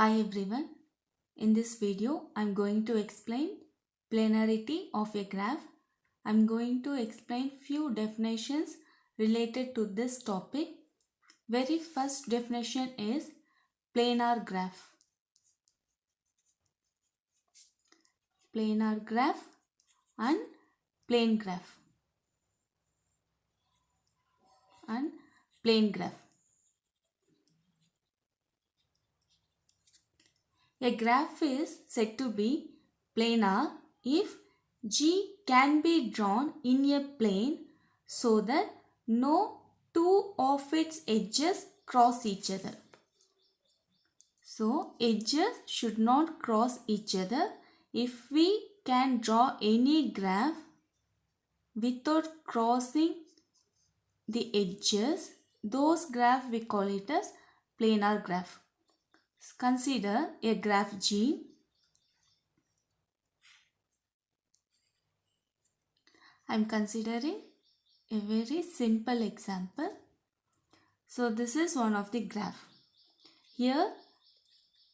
Hi everyone. In this video, I'm going to explain planarity of a graph. I'm going to explain few definitions related to this topic. Very first definition is planar graph. Planar graph and plane graph. And plane graph. A graph is said to be planar if G can be drawn in a plane so that no two of its edges cross each other. So edges should not cross each other. If we can draw any graph without crossing the edges, those graph we call it as planar graph. Consider a graph G. I am considering a very simple example. So this is one of the graph. Here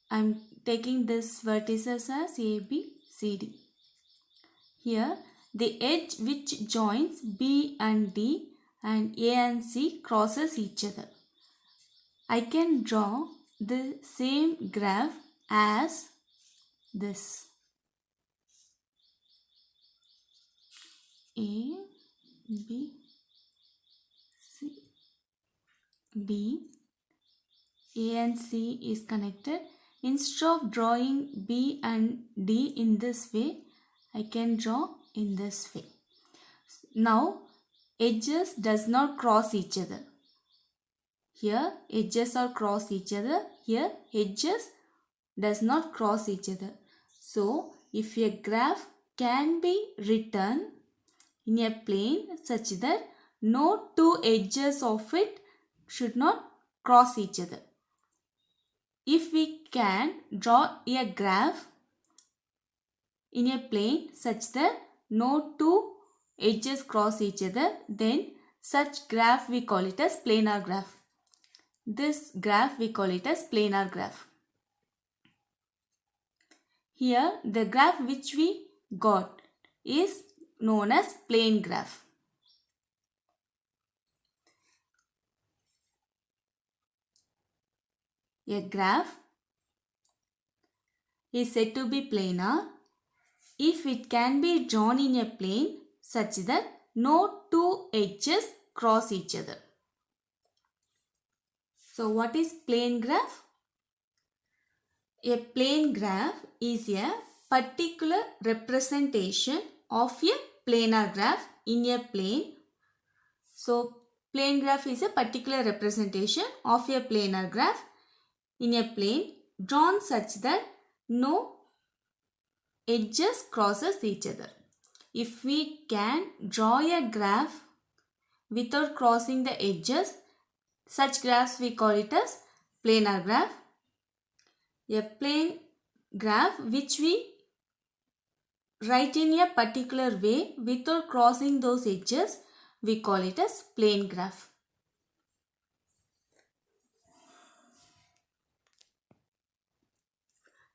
I am taking this vertices as A, B, C, D. Here the edge which joins B and D and A and C crosses each other. I can draw the same graph as this. A, B, C, D. A and C is connected. Instead of drawing B and D in this way, I can draw in this way. Now, edges does not cross each other. Here, edges are cross each other. Here, edges does not cross each other. So, if a graph can be written in a plane such that no two edges of it should not cross each other. If we can draw a graph in a plane such that no two edges cross each other, then such graph we call it as planar graph. This graph we call it as planar graph. Here the graph which we got is known as plane graph. A graph is said to be planar if it can be drawn in a plane such that no two edges cross each other. So what is plane graph? A plane graph is a particular representation of a planar graph in a plane. So plane graph is a particular representation of a planar graph in a plane drawn such that no edges crosses each other. If we can draw a graph without crossing the edges, such graphs we call it as planar graph. A plane graph which we write in a particular way without crossing those edges, we call it as plane graph.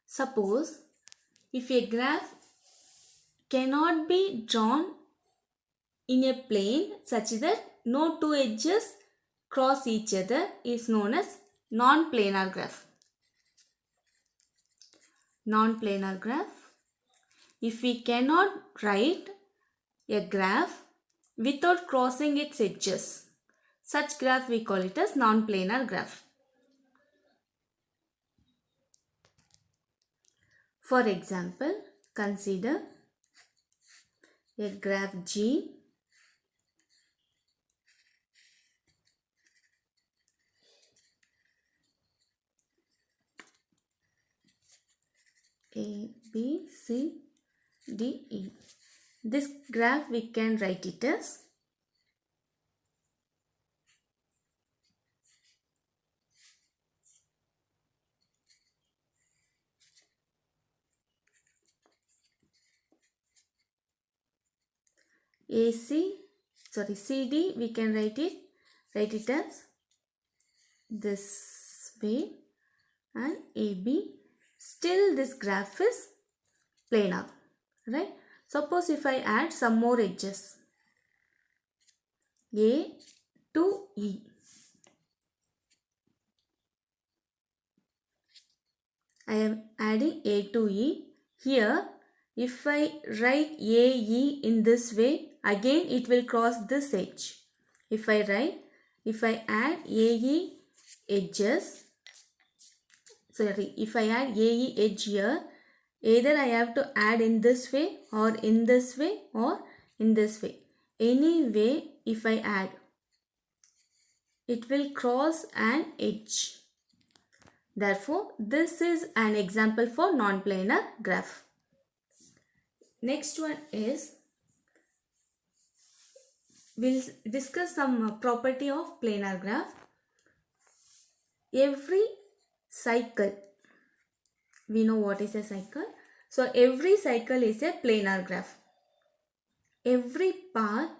Suppose if a graph cannot be drawn in a plane such that no two edges cross each other is known as non-planar graph. Non-planar graph. If we cannot write a graph without crossing its edges, such graph we call it as non-planar graph. For example, consider a graph G A, B, C, D, E. This graph we can write it as CD we can write it as this way, and AB still this graph is planar, right? Suppose if I add some more edges, A to E. I am adding A to E. Here, if I write AE in this way, again it will cross this edge. If I add AE edges, if I add AE edge here, either I have to add in this way or in this way or in this way. Anyway, if I add, it will cross an edge. Therefore, this is an example for non-planar graph. Next one is, we'll discuss some property of planar graph. Every cycle, we know what is a cycle. So, every cycle is a planar graph. Every path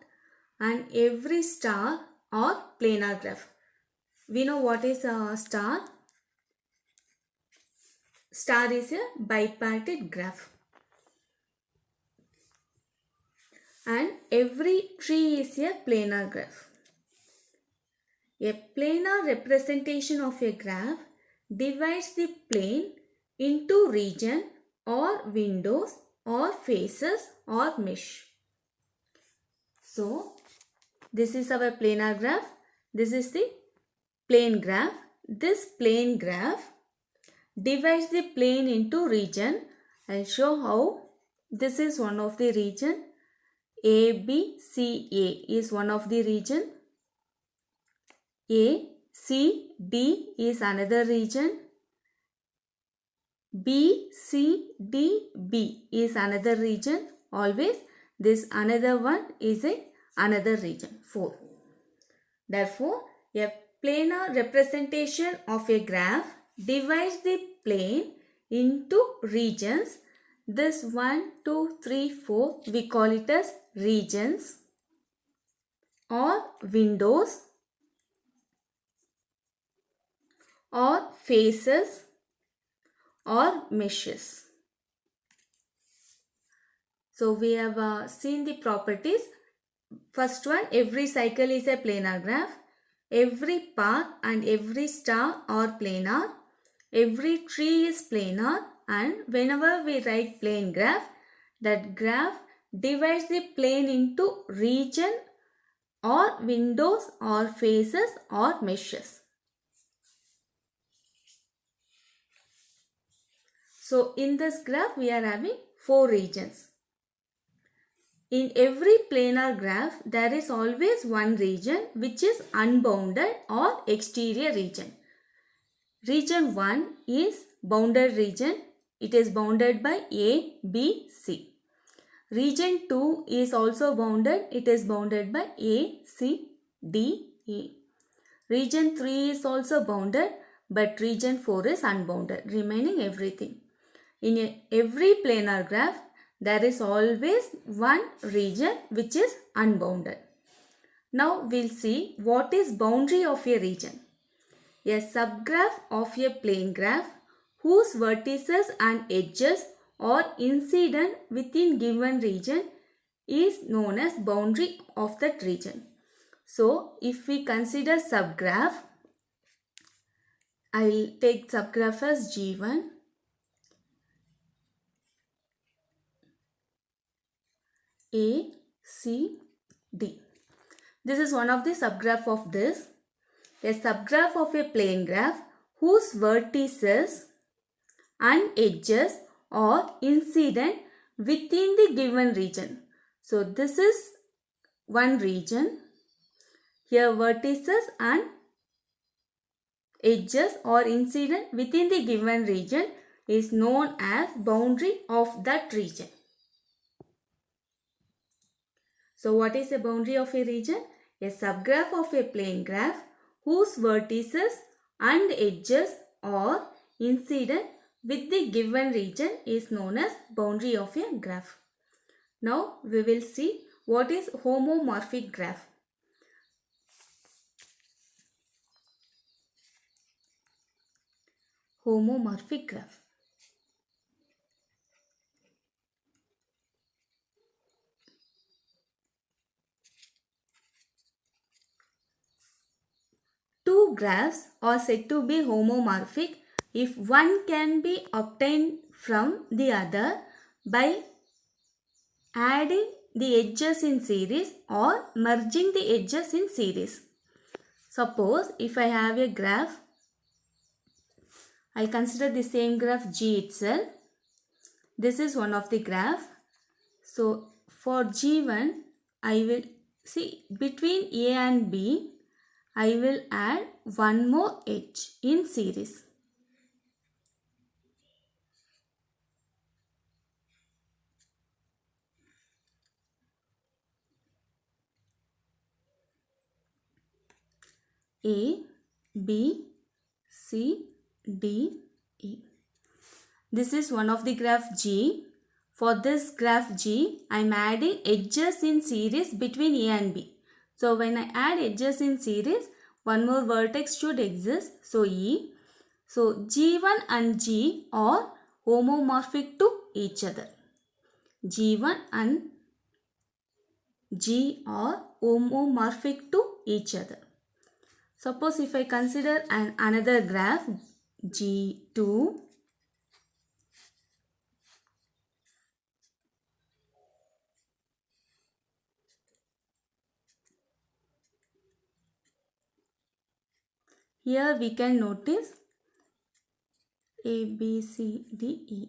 and every star are planar graph. We know what is a star. Star is a bipartite graph. And every tree is a planar graph. A planar representation of a graph divides the plane into region or windows or faces or mesh. So, this is our planar graph. This is the plane graph. This plane graph divides the plane into region. I'll show how. This is one of the region. ABCA is one of the region. ACD is another region. BCDB is another region. Always this another one is another region. 4. Therefore, a planar representation of a graph divides the plane into regions. This 1, 2, 3, 4 we call it as regions or windows or faces or meshes. So we have seen the properties. First one, every cycle is a planar graph. Every path and every star are planar. Every tree is planar, and whenever we write plane graph, that graph divides the plane into region or windows or faces or meshes. So in this graph we are having 4 regions. In every planar graph there is always one region which is unbounded or exterior region. Region 1 is bounded region. It is bounded by A, B, C. Region 2 is also bounded. It is bounded by A, C, D, E. Region 3 is also bounded, but region 4 is unbounded, remaining everything. In every planar graph, there is always one region which is unbounded. Now we'll see what is boundary of a region. A subgraph of a plane graph whose vertices and edges are incident within given region is known as boundary of that region. So, if we consider subgraph, I will take subgraph as G1. A, C, D. This is one of the subgraph of this. A subgraph of a plane graph whose vertices and edges are incident within the given region. So this is one region. Here vertices and edges are incident within the given region is known as boundary of that region. So what is a boundary of a region? A subgraph of a plane graph whose vertices and edges are incident with the given region is known as boundary of a graph. Now we will see what is homomorphic graph. Homomorphic graph. two graphs are said to be homomorphic if one can be obtained from the other by adding the edges in series or merging the edges in series. Suppose if I have a graph, I'll consider the same graph G itself. This is one of the graph. So for G1, I will see between A and B, I will add one more edge in series. A, B, C, D, E. This is one of the graph G. For this graph G, I am adding edges in series between A and B. So when I add edges in series, one more vertex should exist. So E. So G1 and G are homomorphic to each other. G1 and G are homomorphic to each other. Suppose if I consider another graph G2, here we can notice A, B, C, D, E.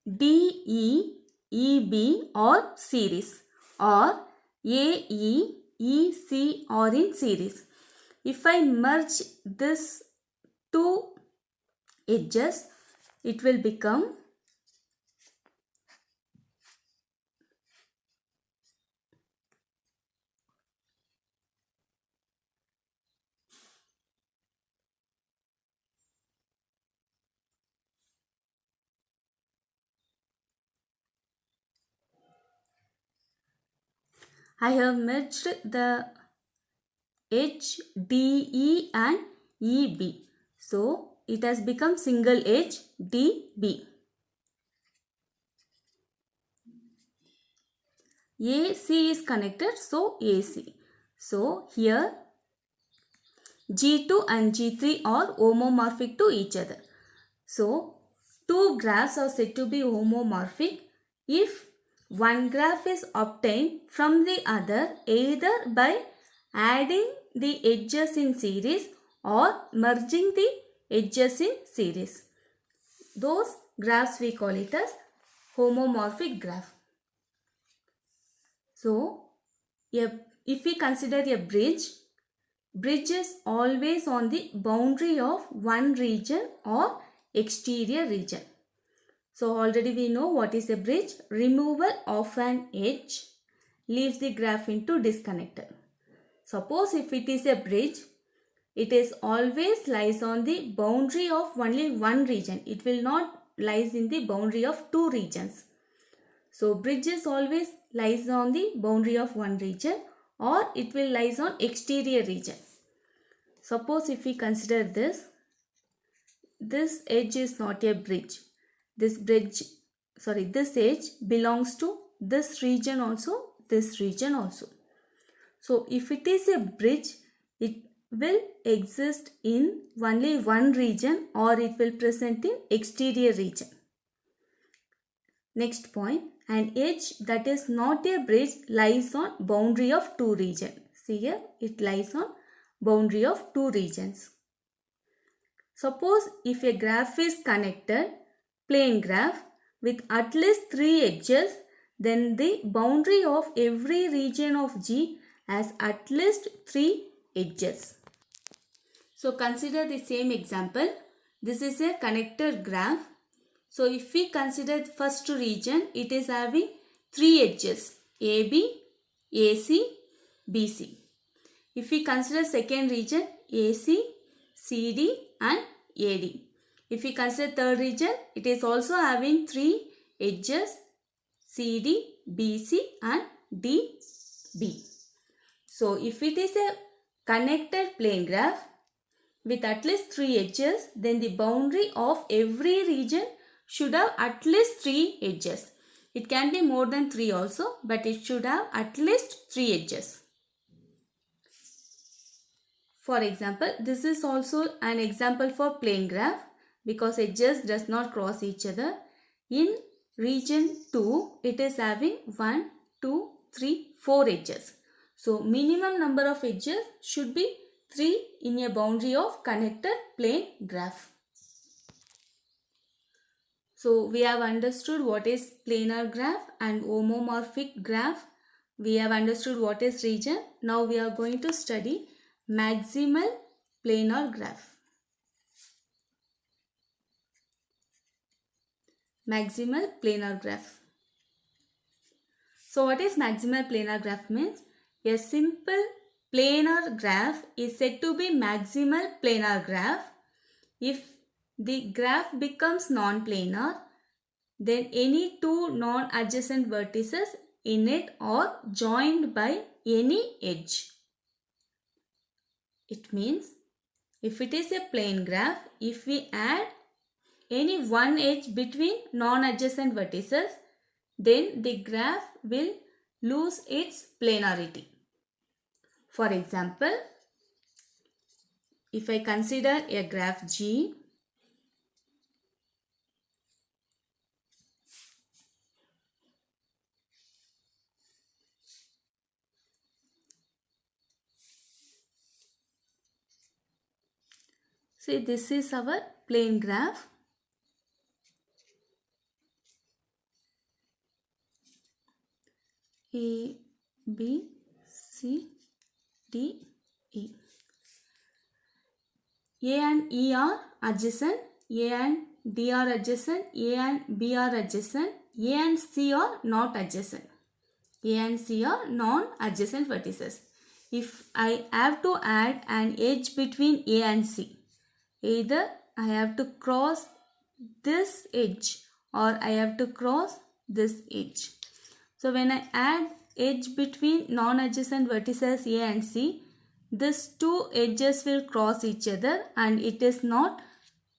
D, E, E, B are series, or A, E, E, C are in series. If I merge this two edges, it will become I have merged the edge DE and EB. So it has become single edge DB. AC is connected, so AC. So here G2 and G3 are homomorphic to each other. So two graphs are said to be homomorphic if one graph is obtained from the other either by adding the edges in series or merging the edges in series. Those graphs we call it as homomorphic graph. So if we consider a bridge is always on the boundary of one region or exterior region. So already we know what is a bridge. Removal of an edge leaves the graph into disconnected. Suppose if it is a bridge, it is always lies on the boundary of only one region. It will not lies in the boundary of two regions. So bridges always lies on the boundary of one region or it will lies on exterior region. Suppose if we consider this edge is not a bridge. This edge belongs to this region also, this region also. So if it is a bridge, it will exist in only one region or it will present in exterior region. Next point, an edge that is not a bridge lies on boundary of two regions. See here, it lies on boundary of two regions. Suppose if a graph is connected, plane graph, with at least three edges, then the boundary of every region of G has at least three edges. So consider the same example. This is a connected graph. So if we consider the first region, it is having three edges, AB, AC, BC. If we consider second region, AC, CD and AD. If we consider third region, it is also having three edges, CD, BC and DB. So if it is a connected plane graph with at least three edges, then the boundary of every region should have at least three edges. It can be more than three also, but it should have at least three edges. For example, this is also an example for plane graph because edges does not cross each other. In region 2, it is having 1, 2, 3, 4 edges. So minimum number of edges should be 3 in a boundary of connected plane graph. So we have understood what is planar graph and homomorphic graph. We have understood what is region. Now we are going to study maximal planar graph. Maximal planar graph. So what is maximal planar graph means? A simple planar graph is said to be maximal planar graph if the graph becomes non-planar, then any two non-adjacent vertices in it are joined by any edge. It means if it is a plane graph, if we add any one edge between non-adjacent vertices, then the graph will lose its planarity. For example, if I consider a graph G, see, this is our plane graph. A, B, C, D, E. A and E are adjacent, A and D are adjacent, A and B are adjacent, A and C are not adjacent. A and C are non-adjacent vertices. If I have to add an edge between A and C, either I have to cross this edge or I have to cross this edge. So when I add edge between non-adjacent vertices A and C, these two edges will cross each other and it is not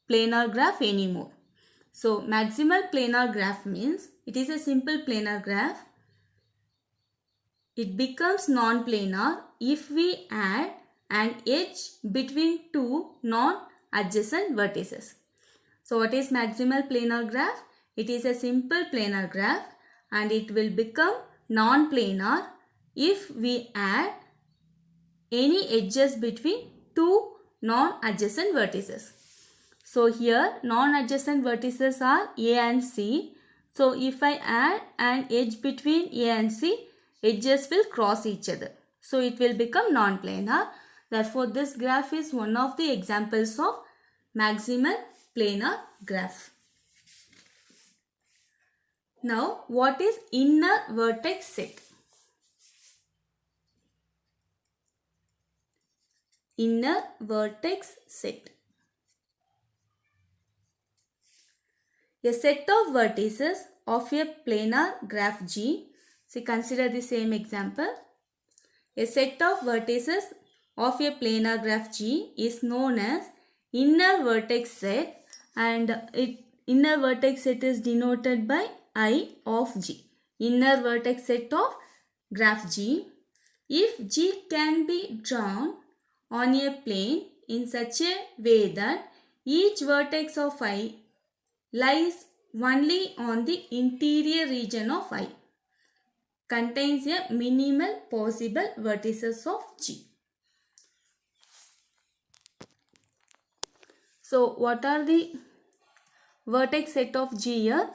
planar graph anymore. So maximal planar graph means it is a simple planar graph. It becomes non-planar if we add an edge between two non-adjacent vertices. So what is maximal planar graph? It is a simple planar graph and it will become non-planar if we add any edges between two non-adjacent vertices. So here non-adjacent vertices are A and C. So if I add an edge between A and C, edges will cross each other. So it will become non-planar. Therefore this graph is one of the examples of maximal planar graph. Now what is inner vertex set? Inner vertex set. A set of vertices of a planar graph G. So consider the same example. A set of vertices of a planar graph G is known as inner vertex set and inner vertex set is denoted by I of G. Inner vertex set of graph G. If G can be drawn on a plane in such a way that each vertex of I lies only on the interior region of I, contains a minimal possible vertices of G. So what are the vertex set of G here?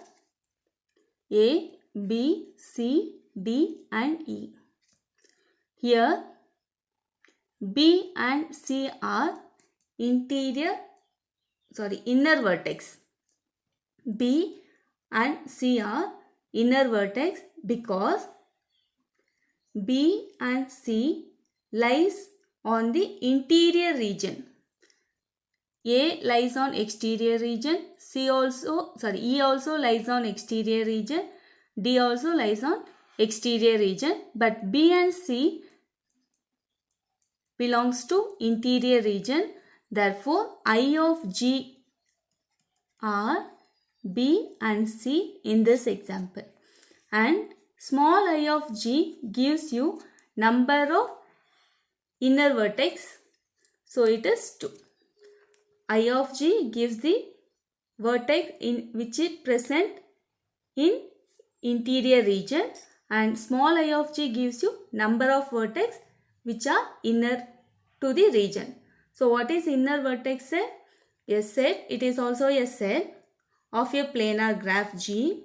A, B, C, D and E. Here B and C are inner vertex. B and C are inner vertex because B and C lies on the interior region. A lies on exterior region, E also lies on exterior region, D also lies on exterior region, but B and C belongs to interior region. Therefore, I of G are B and C in this example. And small I of G gives you number of inner vertex. So it is 2. I of G gives the vertex in which is present in interior region, and small I of G gives you number of vertex which are inner to the region. So what is inner vertex set? A set, it is also a set of a planar graph G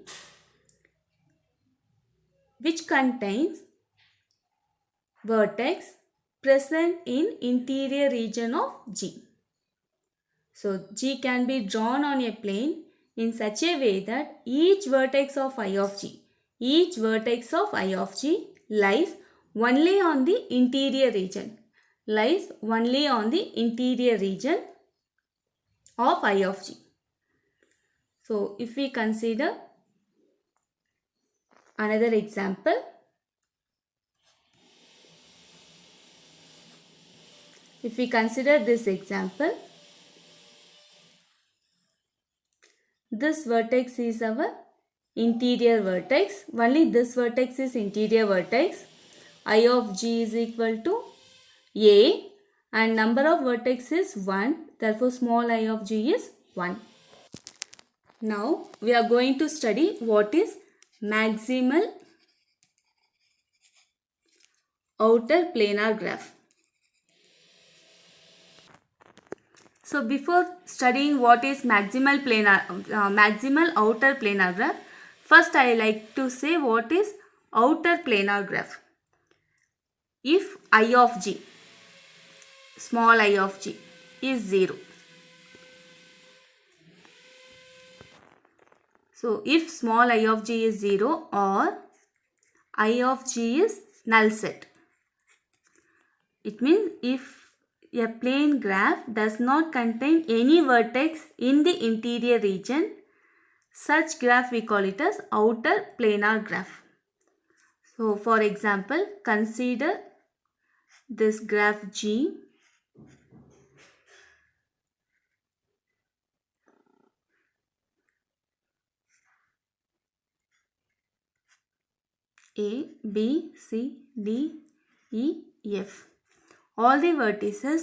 which contains vertex present in interior region of G. So G can be drawn on a plane in such a way that each vertex of I of G lies only on the interior region. Of I of G. So if we consider another example, if we consider this example, this vertex is our interior vertex. Only this vertex is interior vertex. I of G is equal to A and number of vertex is 1. Therefore, small I of G is 1. Now, we are going to study what is maximal outer planar graph. So before studying what is maximal outer planar graph, first I like to say what is outer planar graph. If I of G, small I of G is 0. So if small I of G is 0 or I of G is null set, it means if a plane graph does not contain any vertex in the interior region, such graph we call it as outer planar graph. So for example, consider this graph G. A, B, C, D, E, F. All the vertices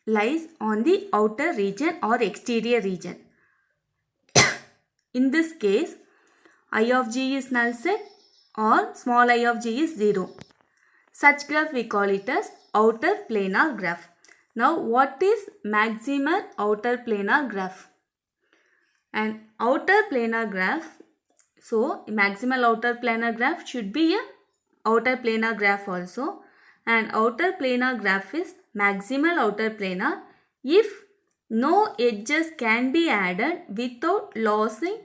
lies on the outer region or exterior region. In this case, I of G is null set or small I of G is 0. Such graph we call it as outer planar graph. Now what is maximal outer planar graph? An outer planar graph, so maximal outer planar graph should be a outer planar graph also. An outer planar graph is maximal outer planar if no edges can be added without losing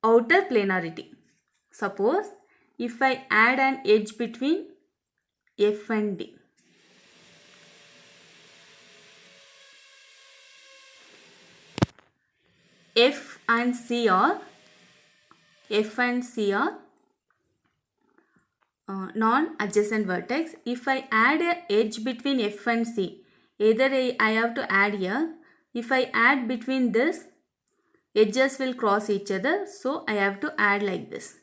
outer planarity. Suppose if I add an edge between F and D. F and C are non-adjacent vertex. If I add an edge between F and C, either I have to add here. If I add between this, edges will cross each other. So I have to add like this.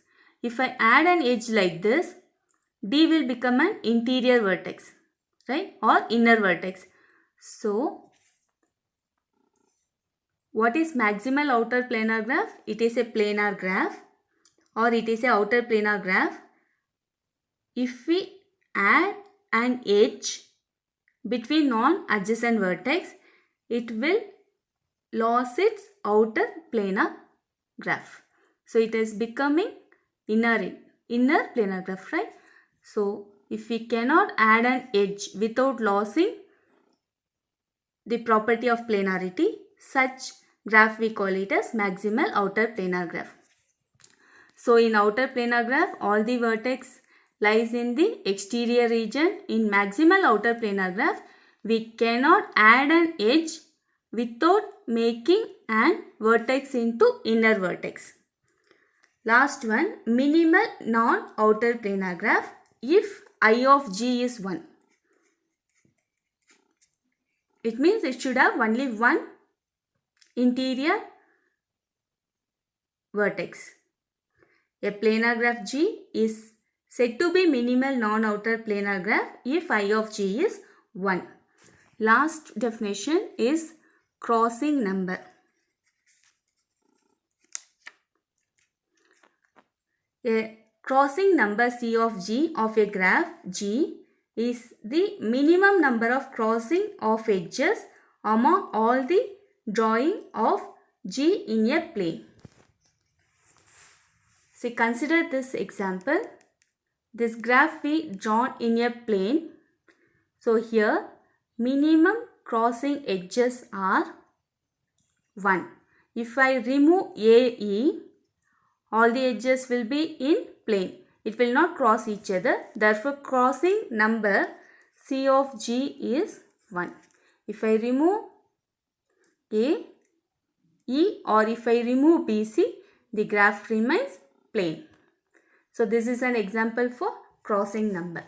If I add an edge like this, D will become an interior vertex, right? Or inner vertex. So what is maximal outer planar graph? It is a planar graph or it is a outer planar graph if we add an edge between non-adjacent vertex, it will lose its outer planar graph. So it is becoming inner planar graph, right? So if we cannot add an edge without losing the property of planarity, such graph we call it as maximal outer planar graph. So in outer planar graph, all the vertex lies in the exterior region. In maximal outer planar graph, we cannot add an edge without making an vertex into inner vertex. Last one, minimal non-outer planar graph if I of G is 1. It means it should have only one interior vertex. A planar graph G is said to be minimal non-outer planar graph if I of G is 1. last definition is crossing number. A crossing number C of G of a graph G is the minimum number of crossing of edges among all the drawing of G in a plane. See, consider this example. This graph we drawn in a plane. So here minimum crossing edges are 1. If I remove AE, all the edges will be in plane. It will not cross each other. Therefore, crossing number C of G is 1. If I remove A, E, or if I remove BC, the graph remains plane. So this is an example for crossing number.